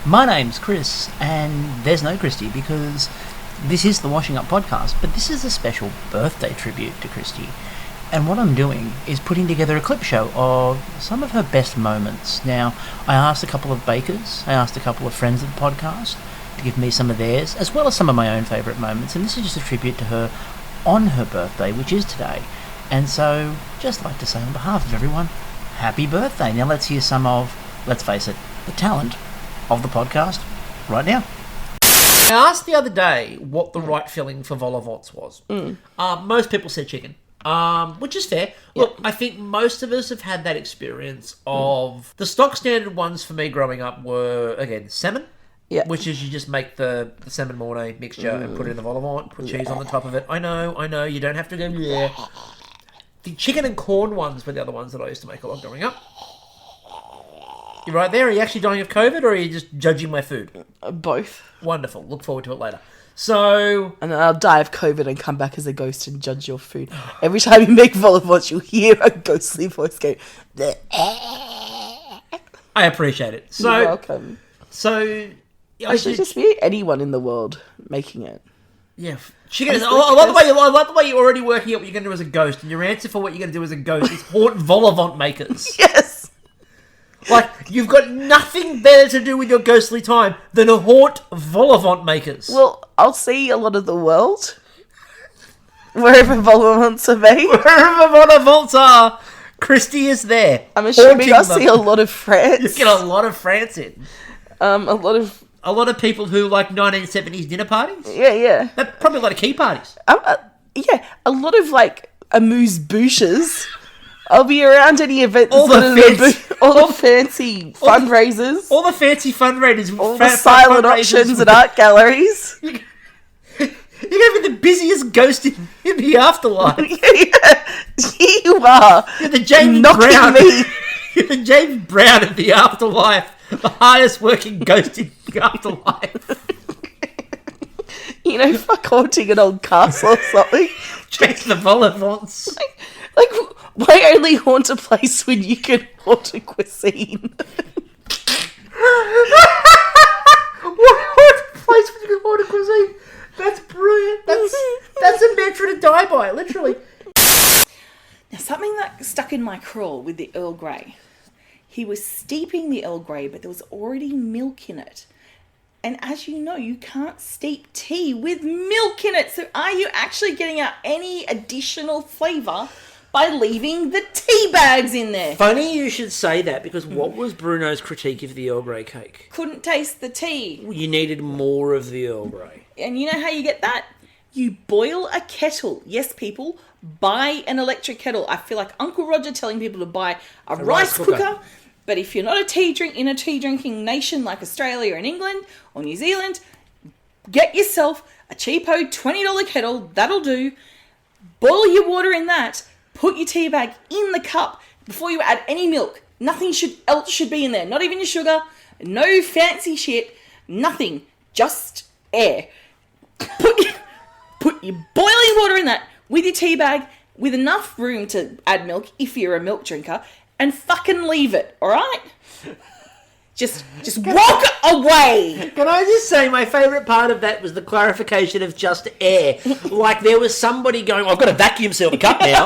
My name's Chris, and there's no Kristie because this is the Washing Up podcast, but this is a special birthday tribute to Kristie. And what I'm doing is putting together a clip show of some of her best moments. Now, I asked a couple of bakers, I asked a couple of friends of the podcast to give me some of theirs, as well as some of my own favourite moments, and this is just a tribute to her on her birthday, which is today. And so, just like to say on behalf of everyone, happy birthday. Now let's hear some of, let's face it, the talent of the podcast right now. I asked the other day what the right filling for vol au vents was. Most people said chicken, which is fair. Look, I think most of us have had that experience of the stock standard ones for me growing up were, again, salmon. Yeah. Which is you just make the salmon mornay mixture and put it in the vol au vent, put cheese on the top of it. I know, you don't have to go there. The chicken and corn ones were the other ones that I used to make a lot growing up. You right there? Are you actually dying of COVID, or are you just judging my food? Both. Wonderful. Look forward to it later. So... And then I'll die of COVID and come back as a ghost and judge your food. Every time you make vol au vents, you'll hear a ghostly voice go... I appreciate it. So, you're welcome. So... I should just be anyone in the world making it. Yeah. Chicken is... I love the way you're already working out what you're going to do as a ghost, and your answer for what you're going to do as a ghost is haunt vol au vent makers. Yes! Like, you've got nothing better to do with your ghostly time than to haunt vol au vent makers. Well, I'll see a lot of the world. Wherever vol au vents are made. Wherever vol au vents are, Kristie is there. I'm assuming I'll see a lot of France. You get a lot of France in. A lot of people who like 1970s dinner parties. Yeah. Probably a lot of key parties. Yeah, a lot of like amuse-bouches. I'll be around any events. All the fancy fundraisers. All the fancy fundraisers. All the silent auctions and art galleries. You're going to be the busiest ghost in the afterlife. Yeah, you are. You're the James Brown. You're the James Brown of the afterlife. The hardest working ghost in the afterlife. You know, fuck haunting an old castle or something. Chase the vol au vents. Like, why only haunt a place when you can haunt a cuisine? Why haunt a place when you can haunt a cuisine? That's brilliant. That's a mantra to die by, literally. Now, something that stuck in my craw with the Earl Grey. He was steeping the Earl Grey, but there was already milk in it. And as you know, you can't steep tea with milk in it. So are you actually getting out any additional flavour by leaving the tea bags in there? Funny you should say that, because what was Bruno's critique of the Earl Grey cake? Couldn't taste the tea. You needed more of the Earl Grey. And you know how you get that? You boil a kettle. Yes, people, buy an electric kettle. I feel like Uncle Roger telling people to buy a rice cooker. But if you're not in a tea drinking nation like Australia and England or New Zealand, get yourself a cheapo $20 kettle. That'll do. Boil your water in that. Put your tea bag in the cup before you add any milk. Nothing else should be in there. Not even your sugar. No fancy shit. Nothing. Just air. Put your boiling water in that with your tea bag with enough room to add milk if you're a milk drinker. And fucking leave it, alright? Just walk away! Can I just say my favourite part of that was the clarification of just air. Like there was somebody going, I've got to vacuum seal the cup now.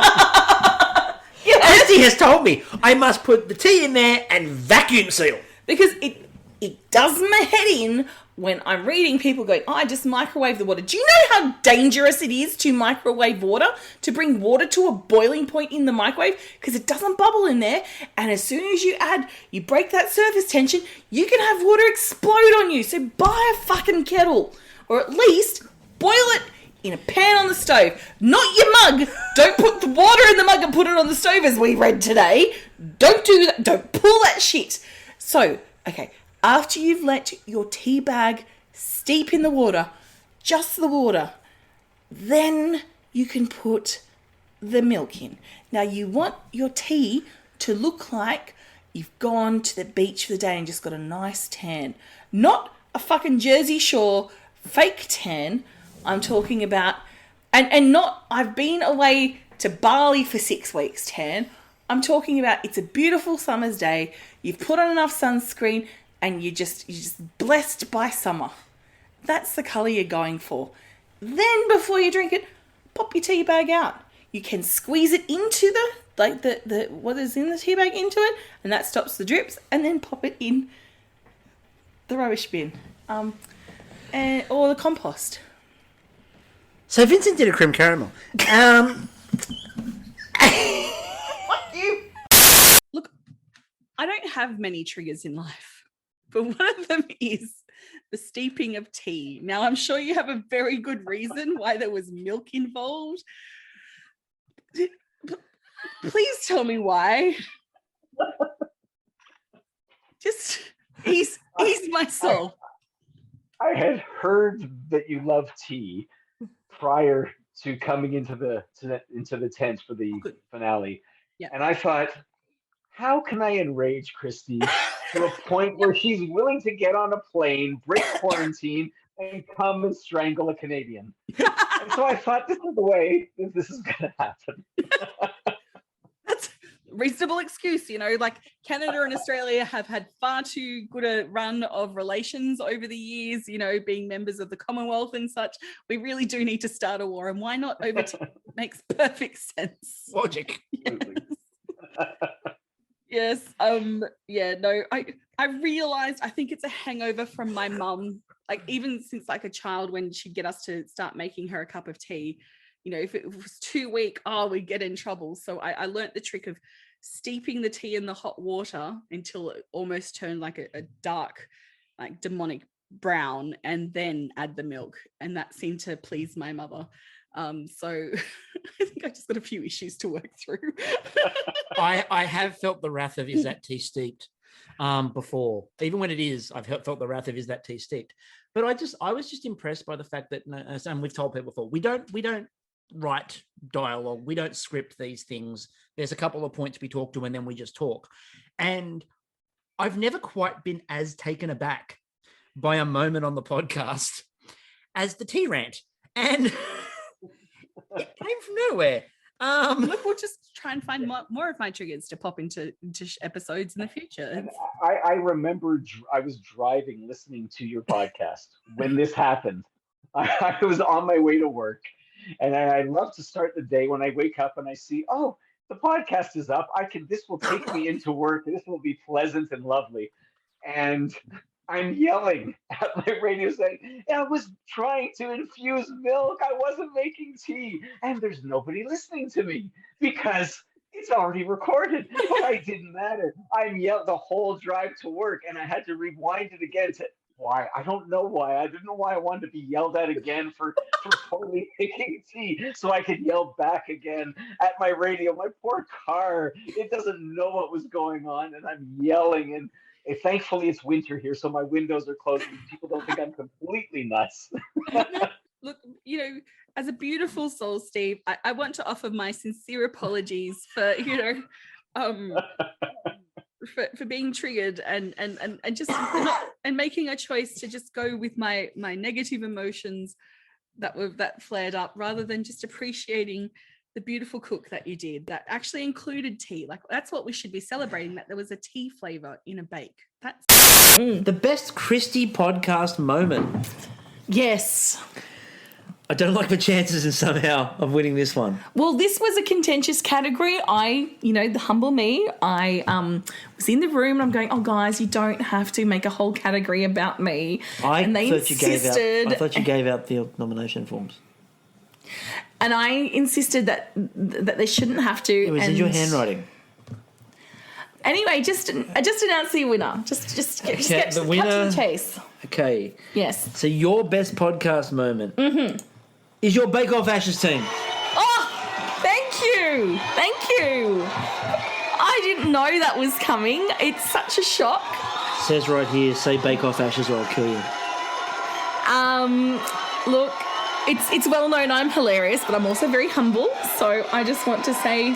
Kristie has told me I must put the tea in there and vacuum seal. Because it does my head in when I'm reading people going, I just microwave the water. Do you know how dangerous it is to microwave water? To bring water to a boiling point in the microwave? Because it doesn't bubble in there. And as soon as you break that surface tension, you can have water explode on you. So buy a fucking kettle. Or at least boil it in a pan on the stove. Not your mug. Don't put the water in the mug and put it on the stove as we read today. Don't do that. Don't pull that shit. So, okay. After you've let your tea bag steep in the water, just the water, then you can put the milk in. Now, you want your tea to look like you've gone to the beach for the day and just got a nice tan. Not a fucking Jersey Shore fake tan. I'm talking about, and not, I've been away to Bali for 6 weeks tan. I'm talking about it's a beautiful summer's day. You've put on enough sunscreen. and you're just blessed by summer. That's the colour you're going for. Then before you drink it, pop your tea bag out. You can squeeze it into the what is in the tea bag into it, and that stops the drips, and then pop it in the rubbish bin. Or the compost. So Vincent did a creme caramel. Look, I don't have many triggers in life, but one of them is the steeping of tea. Now, I'm sure you have a very good reason why there was milk involved. Please tell me why. Just ease my soul. I had heard that you love tea prior to coming into the tent for the finale, and I thought, how can I enrage Kristie to a point where she's willing to get on a plane, break quarantine, and come and strangle a Canadian? And so I thought, this is the way this is going to happen. That's a reasonable excuse, like Canada and Australia have had far too good a run of relations over the years, being members of the Commonwealth and such. We really do need to start a war, and why not over tea? Makes perfect sense. Logic. Yes. I realized, I think it's a hangover from my mum, like even since like a child, when she'd get us to start making her a cup of tea, if it was too weak, we'd get in trouble. So I learnt the trick of steeping the tea in the hot water until it almost turned like a dark, like demonic brown, and then add the milk. And that seemed to please my mother. So I think I just got a few issues to work through. I have felt the wrath of is that tea steeped before. Even when it is, I've felt the wrath of is that tea steeped. But I was just impressed by the fact that, and we've told people before, we don't write dialogue, we don't script these things. There's a couple of points we talk to, and then we just talk. And I've never quite been as taken aback by a moment on the podcast as the tea rant, and it came from nowhere. Look, we'll just try and find more of my triggers to pop into episodes in the future. And I remember I was driving, listening to your podcast when this happened. I was on my way to work, and I love to start the day when I wake up and I see, oh, the podcast is up. This will take me into work. This will be pleasant and lovely. And I'm yelling at my radio saying, I was trying to infuse milk. I wasn't making tea. And there's nobody listening to me because it's already recorded. But I didn't matter. I'm yelled the whole drive to work, and I had to rewind it again to why. I don't know why. I didn't know why I wanted to be yelled at again for totally making tea, so I could yell back again at my radio. My poor car, it doesn't know what was going on, and I'm yelling. And thankfully, it's winter here, so my windows are closed, and people don't think I'm completely nuts. Look, as a beautiful soul, Steve, I want to offer my sincere apologies for, for being triggered and just and making a choice to just go with my negative emotions that flared up, rather than just appreciating the beautiful cook that you did that actually included tea. Like, that's what we should be celebrating, that there was a tea flavor in a bake. That's the best Kristie podcast moment. Yes. I don't like my chances in somehow of winning this one. Well, this was a contentious category. The humble me, I was in the room and I'm going, oh, guys, you don't have to make a whole category about me. I thought you gave out the nomination forms. And I insisted that they shouldn't have to. It was in your handwriting. Anyway, just announce the winner. Just get the winner. Cut to the chase. Okay. Yes. So your best podcast moment is your Bake Off Ashes team. Oh, thank you. I didn't know that was coming. It's such a shock. It says right here, say Bake Off Ashes or I'll kill you. Look, it's well known I'm hilarious, but I'm also very humble. So I just want to say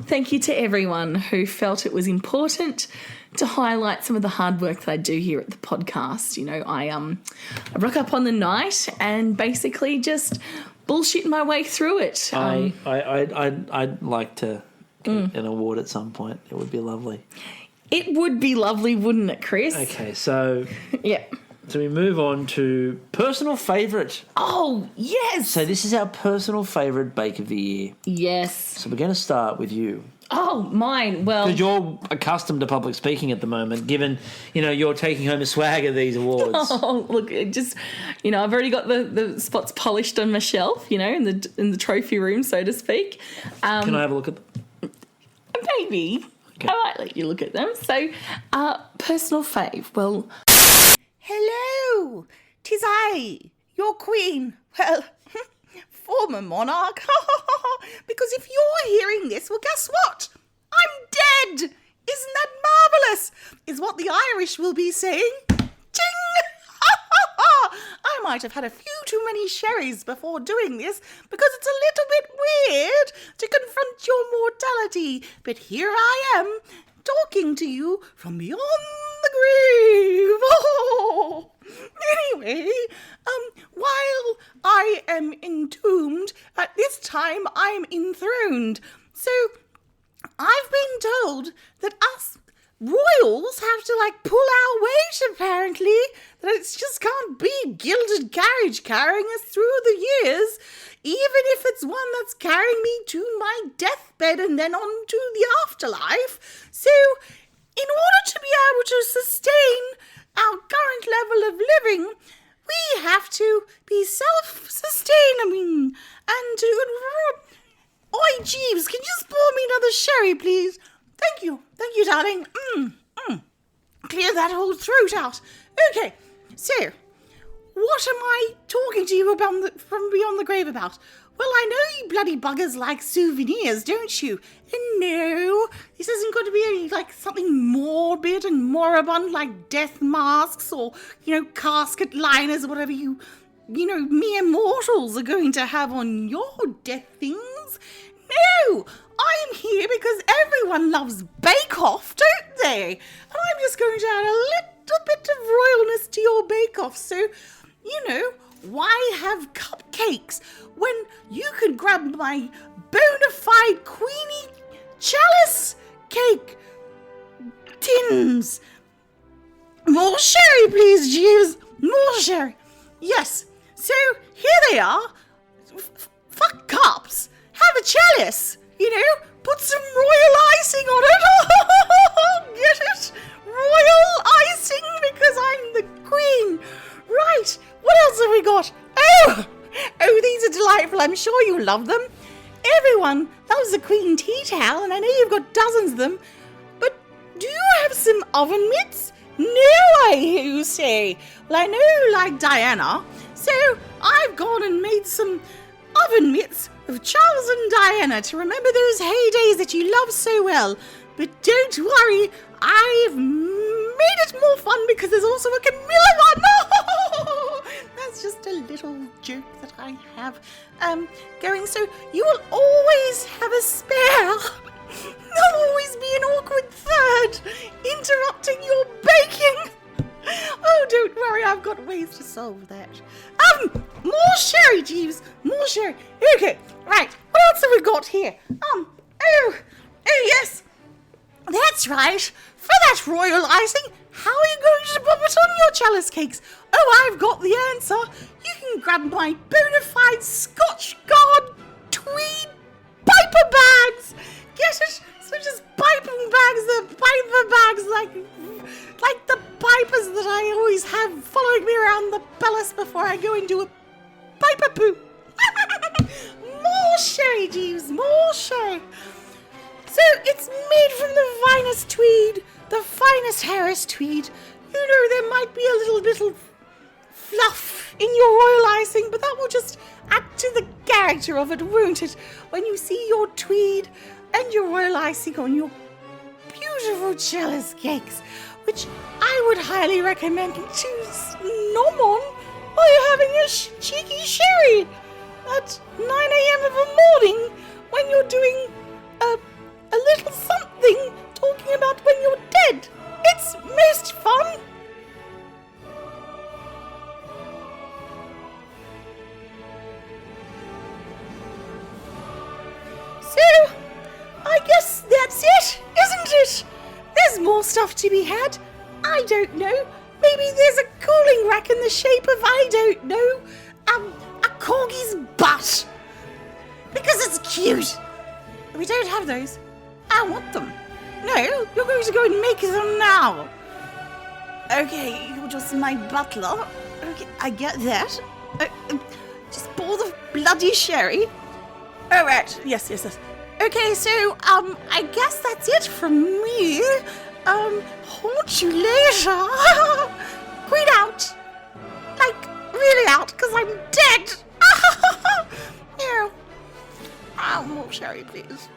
thank you to everyone who felt it was important to highlight some of the hard work that I do here at the podcast. I rock up on the night and basically just bullshit my way through it. I'd like to get an award at some point. It would be lovely. It would be lovely, wouldn't it, Chris? Okay, so Yeah. we move on to personal favourite. Oh, yes. So this is our personal favourite bake of the year. Yes. So we're going to start with you. Oh, mine. Well, Because you're accustomed to public speaking at the moment, given, you're taking home a swag of these awards. oh, look, it just, I've already got the spots polished on my shelf, in the trophy room, so to speak. Can I have a look at them? Maybe. Okay. I might let you look at them. So, personal fave. Well, Hello, 'tis I, your queen. Well, former monarch. Because if you're hearing this, well, guess what? I'm dead. Isn't that marvellous? Is what the Irish will be saying. Ting! I might have had a few too many sherries before doing this because it's a little bit weird to confront your mortality. But here I am, talking to you from beyond the grave. Oh. Anyway, while I am entombed, at this time I'm enthroned. So I've been told that us royals have to pull our weight, apparently, that it just can't be gilded carriage carrying us through the years, even if it's one that's carrying me to my deathbed and then on to the afterlife. So in order to be able to sustain our current level of living, we have to be self-sustaining and to... Oi, Jeeves, can you just pour me another sherry, please? Thank you, darling. Clear that whole throat out. Okay, so, what am I talking to you about from beyond the grave about? Well, I know you bloody buggers like souvenirs, don't you? And no, this isn't going to be something morbid and moribund like death masks or, casket liners or whatever mere mortals are going to have on your death things. No, I'm here because everyone loves Bake Off, don't they? And I'm just going to add a little bit of royalness to your Bake Off. So, why have cupcakes when you could grab my bona fide Queenie chalice cake tins? More sherry, please, Jeeves. More sherry. Yes. So, here they are. Fuck cups. Have a chalice. Put some royal icing on it. Get it? Royal icing because I'm the queen. Right. What else have we got? Oh, these are delightful. I'm sure you love them. Everyone loves a queen tea towel, and I know you've got dozens of them. But do you have some oven mitts? No, I hear you say. Well, I know you like Diana, so I've gone and made some oven mitts of Charles and Diana to remember those heydays that you love so well. But don't worry, I've made it more fun because there's also a Camilla one. That's just a little joke that I have going. So you will always have a spare. There'll always be an awkward third interrupting your baking. Oh, don't worry, I've got ways to solve that. More sherry, Jeeves. More sherry. Okay, right. What else have we got here? Oh, yes. That's right. For that royal icing, how are you going to pop it on your chalice cakes? Oh, I've got the answer. You can grab my bona fide Scotch Guard tweed piper bags. Get it? So just piping bags, the piper bags, like the pipers that I always have following me around the palace before I go and do a piper poo. More sherry, Jeeves, more sherry. So it's made from the finest tweed, the finest Harris tweed. There might be a little bit of fluff in your royal icing, but that will just add to the character of it, won't it? When you see your tweed and your royal icing on your beautiful chalice cakes, which I would highly recommend to nom on while you're having a cheeky sherry at 9 a.m. of a morning when you're doing a little something talking about when you're dead. It's most fun. So, I guess that's it, isn't it? There's more stuff stuff to be had. I don't know. Maybe there's a cooling rack in the shape of, I don't know, a corgi's butt. Because it's cute. We don't have those. I want them. No, you're going to go and make them now. Okay, you're just my butler. Okay, I get that. Just pour the bloody sherry. All right. Yes. Okay, so, I guess that's it from me. Haunt you later. Queen out. Like, really out, because I'm dead. No. More sherry, please.